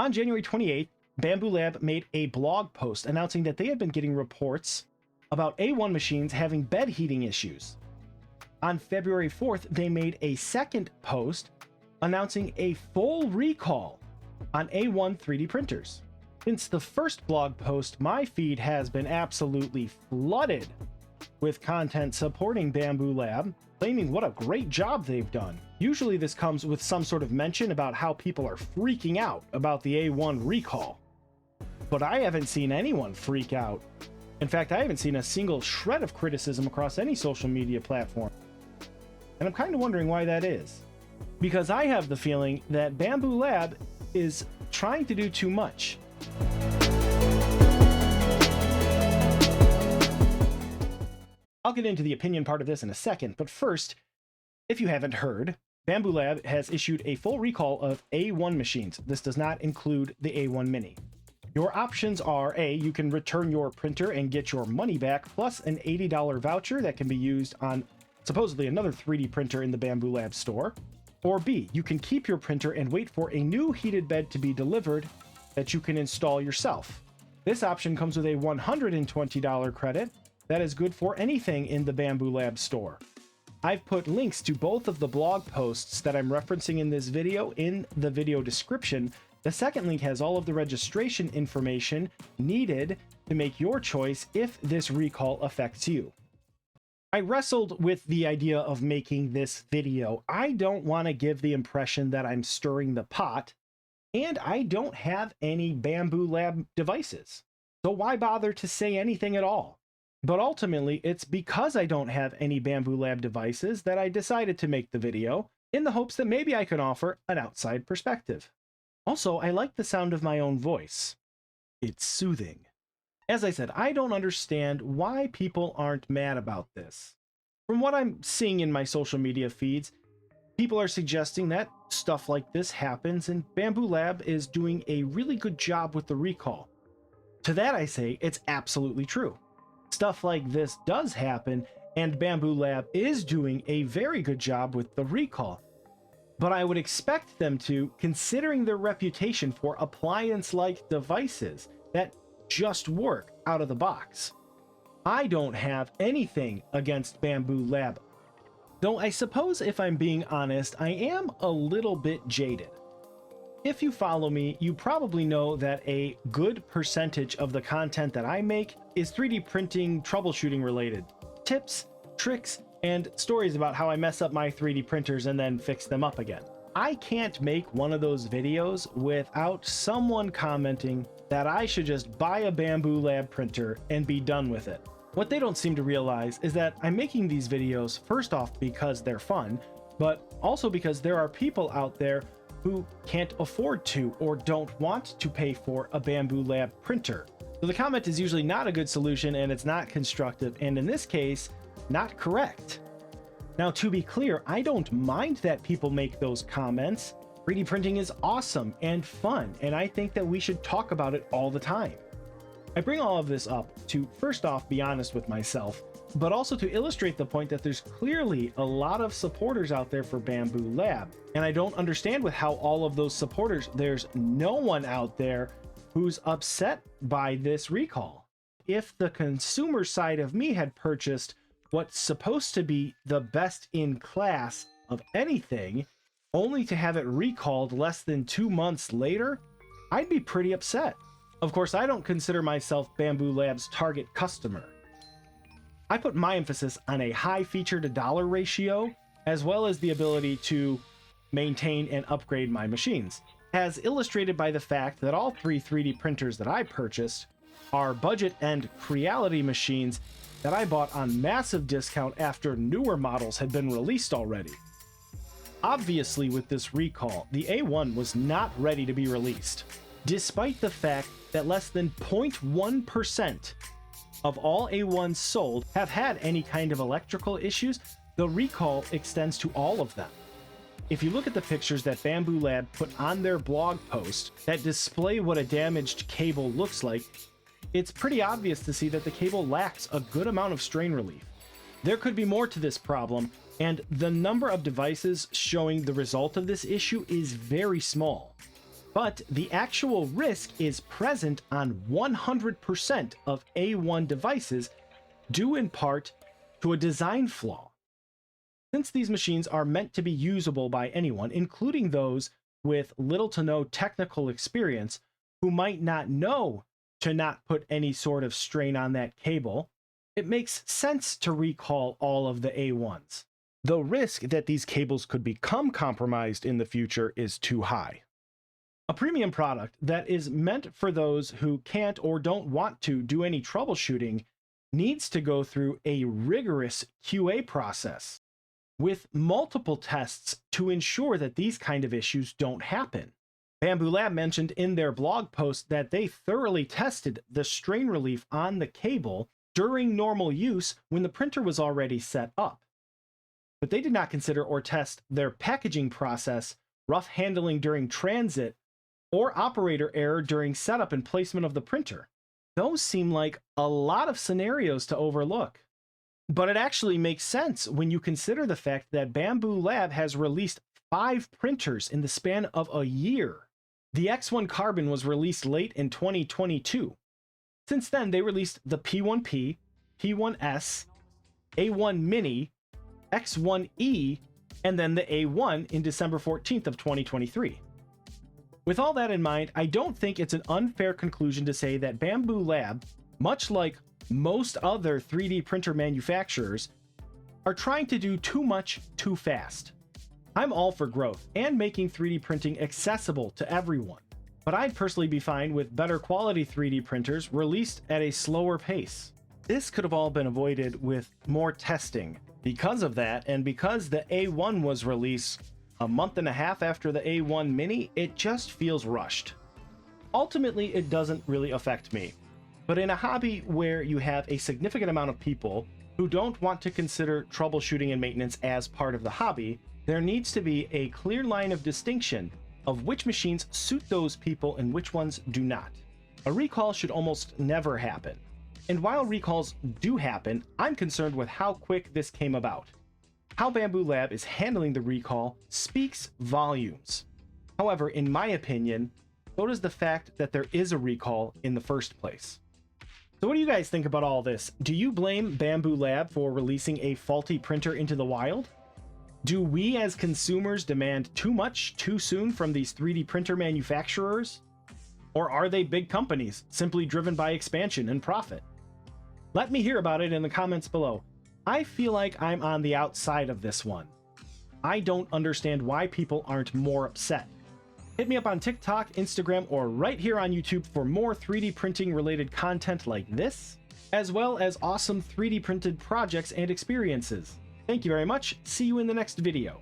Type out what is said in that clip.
On January 28th, Bambu Lab made a blog post announcing that they had been getting reports about A1 machines having bed heating issues. On February 4th, they made a second post announcing a full recall on A1 3D printers. Since the first blog post, my feed has been absolutely flooded with content supporting Bambu Lab, claiming what a great job they've done. Usually this comes with some sort of mention about how people are freaking out about the A1 recall. But I haven't seen anyone freak out. In fact, I haven't seen a single shred of criticism across any social media platform. And I'm kind of wondering why that is. Because I have the feeling that Bambu Lab is trying to do too much. I'll get into the opinion part of this in a second, but first, if you haven't heard, Bambu Lab has issued a full recall of A1 machines. This does not include the A1 Mini. Your options are A, you can return your printer and get your money back, plus an $80 voucher that can be used on supposedly another 3D printer in the Bambu Lab store. Or B, you can keep your printer and wait for a new heated bed to be delivered that you can install yourself. This option comes with a $120 credit that is good for anything in the Bambu Lab store. I've put links to both of the blog posts that I'm referencing in this video in the video description. The second link has all of the registration information needed to make your choice if this recall affects you. I wrestled with the idea of making this video. I don't want to give the impression that I'm stirring the pot, and I don't have any Bambu Lab devices. So why bother to say anything at all? But ultimately, it's because I don't have any Bambu Lab devices that I decided to make the video, in the hopes that maybe I can offer an outside perspective. Also, I like the sound of my own voice. It's soothing. As I said, I don't understand why people aren't mad about this. From what I'm seeing in my social media feeds, people are suggesting that stuff like this happens and Bambu Lab is doing a really good job with the recall. To that I say, it's absolutely true. Stuff like this does happen, and Bambu Lab is doing a very good job with the recall. But I would expect them to, considering their reputation for appliance-like devices that just work out of the box. I don't have anything against Bambu Lab, though I suppose if I'm being honest, I am a little bit jaded. If you follow me, you probably know that a good percentage of the content that I make is 3D printing troubleshooting related. Tips, tricks, and stories about how I mess up my 3D printers and then fix them up again. I can't make one of those videos without someone commenting that I should just buy a Bambu Lab printer and be done with it. What they don't seem to realize is that I'm making these videos first off because they're fun, but also because there are people out there who can't afford to or don't want to pay for a Bambu Lab printer. So the comment is usually not a good solution, and it's not constructive, and in this case, not correct. Now, to be clear, I don't mind that people make those comments. 3D printing is awesome and fun, and I think that we should talk about it all the time. I bring all of this up to, first off, be honest with myself, but also to illustrate the point that there's clearly a lot of supporters out there for Bambu Lab. And I don't understand with how all of those supporters, there's no one out there who's upset by this recall. If the consumer side of me had purchased what's supposed to be the best in class of anything, only to have it recalled less than 2 months later, I'd be pretty upset. Of course, I don't consider myself Bambu Lab's target customer. I put my emphasis on a high feature to dollar ratio, as well as the ability to maintain and upgrade my machines, as illustrated by the fact that all 3 3D printers that I purchased are budget and Creality machines that I bought on massive discount after newer models had been released already. Obviously, with this recall, the A1 was not ready to be released, despite the fact that less than 0.1% of all A1s sold have had any kind of electrical issues. The recall extends to all of them. If you look at the pictures that Bambu Lab put on their blog post that display what a damaged cable looks like, it's pretty obvious to see that the cable lacks a good amount of strain relief. There could be more to this problem, and the number of devices showing the result of this issue is very small. But the actual risk is present on 100% of A1 devices, due in part to a design flaw. Since these machines are meant to be usable by anyone, including those with little to no technical experience who might not know to not put any sort of strain on that cable, it makes sense to recall all of the A1s. The risk that these cables could become compromised in the future is too high. A premium product that is meant for those who can't or don't want to do any troubleshooting needs to go through a rigorous QA process with multiple tests to ensure that these kind of issues don't happen. Bambu Lab mentioned in their blog post that they thoroughly tested the strain relief on the cable during normal use when the printer was already set up. But they did not consider or test their packaging process, rough handling during transit, or operator error during setup and placement of the printer. Those seem like a lot of scenarios to overlook. But it actually makes sense when you consider the fact that Bambu Lab has released 5 printers in the span of a year. The X1 Carbon was released late in 2022. Since then, they released the P1P, P1S, A1 Mini, X1E, and then the A1 in December 14th of 2023. With all that in mind, I don't think it's an unfair conclusion to say that Bambu Lab, much like most other 3D printer manufacturers, are trying to do too much too fast. I'm all for growth and making 3D printing accessible to everyone, but I'd personally be fine with better quality 3D printers released at a slower pace. This could have all been avoided with more testing. Because of that, and because the A1 was released a month and a half after the A1 Mini, it just feels rushed. Ultimately, it doesn't really affect me. But in a hobby where you have a significant amount of people who don't want to consider troubleshooting and maintenance as part of the hobby, there needs to be a clear line of distinction of which machines suit those people and which ones do not. A recall should almost never happen. And while recalls do happen, I'm concerned with how quick this came about. How Bambu Lab is handling the recall speaks volumes. However, in my opinion, so does the fact that there is a recall in the first place. So what do you guys think about all this? Do you blame Bambu Lab for releasing a faulty printer into the wild? Do we as consumers demand too much too soon from these 3D printer manufacturers? Or are they big companies simply driven by expansion and profit? Let me hear about it in the comments below. I feel like I'm on the outside of this one. I don't understand why people aren't more upset. Hit me up on TikTok, Instagram, or right here on YouTube for more 3D printing related content like this, as well as awesome 3D printed projects and experiences. Thank you very much. See you in the next video.